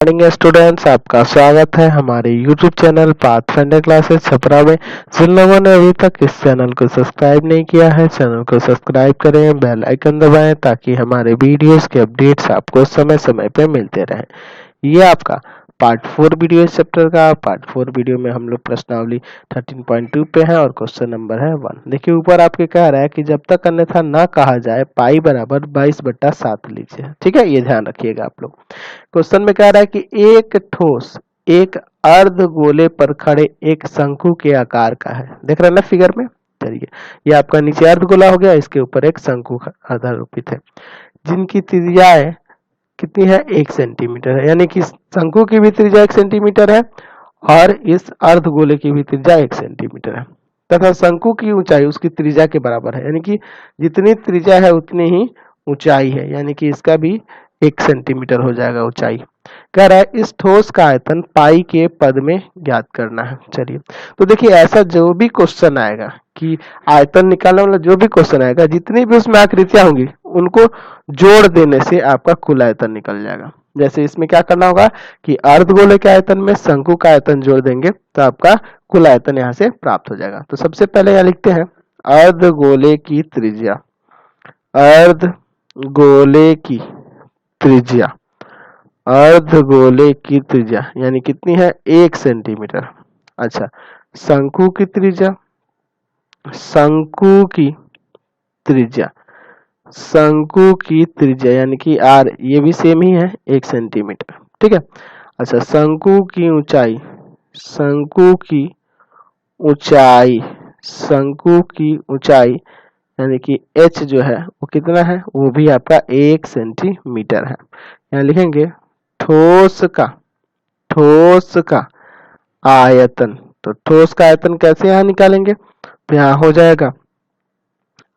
Morning students, आपका स्वागत है हमारे YouTube channel pathfinder classes Chhapra में। जिन लोगों ने अभी तक इस चैनल को सब्सक्राइब नहीं किया है, चैनल को सब्सक्राइब करें, बेल आइकन दबाएं ताकि हमारे वीडियोस के अपडेट्स आपको समय समय पे मिलते रहें। ये आपका पार्ट 4 वीडियो इस चैप्टर का। पार्ट 4 वीडियो में हम लोग प्रश्नावली 13.2 पे हैं और क्वेश्चन नंबर है 1। देखिए ऊपर आपके कह रहा है कि जब तक अन्यथा ना कहा जाए पाई बराबर 22/7 लीजिए। ठीक है, ये ध्यान रखिएगा आप लोग। क्वेश्चन में कह रहा है कि एक ठोस एक अर्ध गोले पर खड़े एक शंकु के आकार का है। देख रहे हैं ना फिगर में। चलिए, ये आपका नीचे अर्ध गोला हो गया, इसके ऊपर एक शंकु आधारोपित है जिनकी त्रिज्याएं कितनी है, 1 सेंटीमीटर है। यानी कि शंकु की भी त्रिज्या 1 सेंटीमीटर है और इस अर्ध गोले की भी त्रिज्या 1 सेंटीमीटर है तथा शंकु की ऊंचाई उसकी त्रिज्या के बराबर है। यानी कि जितनी त्रिज्या है उतनी ही ऊंचाई है, यानी कि इसका भी 1 सेंटीमीटर हो जाएगा ऊंचाई। कह रहा है इस ठोस का आयतन पाई के पद में ज्ञात करना है। चलिए, तो देखिए ऐसा जो भी क्वेश्चन आएगा कि आयतन निकालने वाला जो भी क्वेश्चन आएगा, जितनी भी उसमें आकृतियां होंगी उनको जोड़ देने से आपका कुल आयतन निकल जाएगा। जैसे इसमें क्या करना होगा कि अर्धगोले के आयतन में शंकु का आयतन जोड़ देंगे तो आपका कुल आयतन यहाँ से प्राप्त हो जाएगा। तो सबसे पहले यहाँ लिखते हैं अर्धगोले की त्रिज्या। अर्धगोले की त्रिज्या, अर्धगोले की त्रिज्या यानी कितनी है, 1 सेंटीमीटर। अच्छा, शंकु की त्रिज्या, शंकु की त्रिज्या, शंकु की त्रिज्या यानी कि आर, ये भी सेम ही है, 1 सेंटीमीटर। ठीक है। अच्छा, शंकु की ऊंचाई, शंकु की ऊंचाई, शंकु की ऊंचाई यानी कि h जो है वो कितना है, वो भी आपका 1 सेंटीमीटर है। यहाँ लिखेंगे ठोस का आयतन। तो ठोस का आयतन कैसे यहाँ निकालेंगे, तो यहाँ हो जाएगा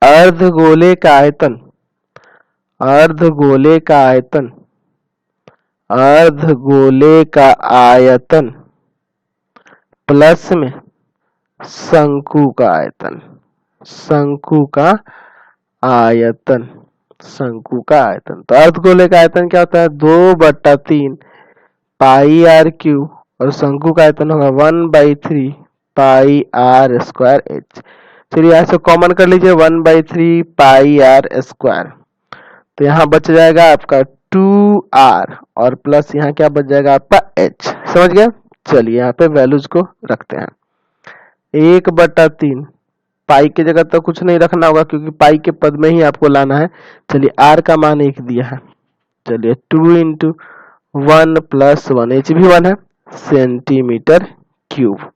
अर्धगोले का आयतन, अर्धगोले का आयतन, अर्धगोले का आयतन प्लस में शंकु का आयतन, शंकु का आयतन, शंकु का आयतन। तो अर्धगोले का आयतन क्या होता है, 2/3 पाई आर क्यू और शंकु का आयतन होगा 1/3 पाई आर स्क्वायर एच। चलिए यहाँ से कॉमन कर लीजिए 1/3 पाई आर स्क्वायर। तो यहाँ बच जाएगा आपका 2r और प्लस यहाँ क्या बच जाएगा आपका h। समझ गए। चलिए यहाँ पे वैल्यूज को रखते हैं। 1/3 पाई की जगह तो कुछ नहीं रखना होगा क्योंकि पाई के पद में ही आपको लाना है। चलिए r का मान 1 दिया है। चलिए 2 × 1 + 1, h भी 1 है, सेंटीमीटर क्यूब।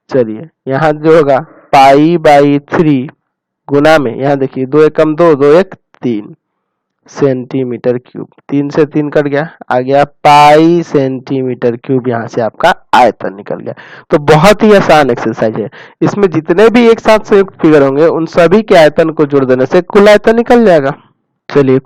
चलिए यहाँ जो होगा पाई/3 गुना में, यहाँ देखिए 2 × 1 = 2, 2 × 1 = 3 सेंटीमीटर क्यूब। 3 से 3 कट गया, आ गया पाई सेंटीमीटर क्यूब। यहाँ से आपका आयतन निकल गया। तो बहुत ही आसान एक्सरसाइज है। इसमें जितने भी एक साथ संयुक्त फिगर होंगे उन सभी के आयतन को जोड़ देने से कुल आयतन निकल जाएगा। चलिए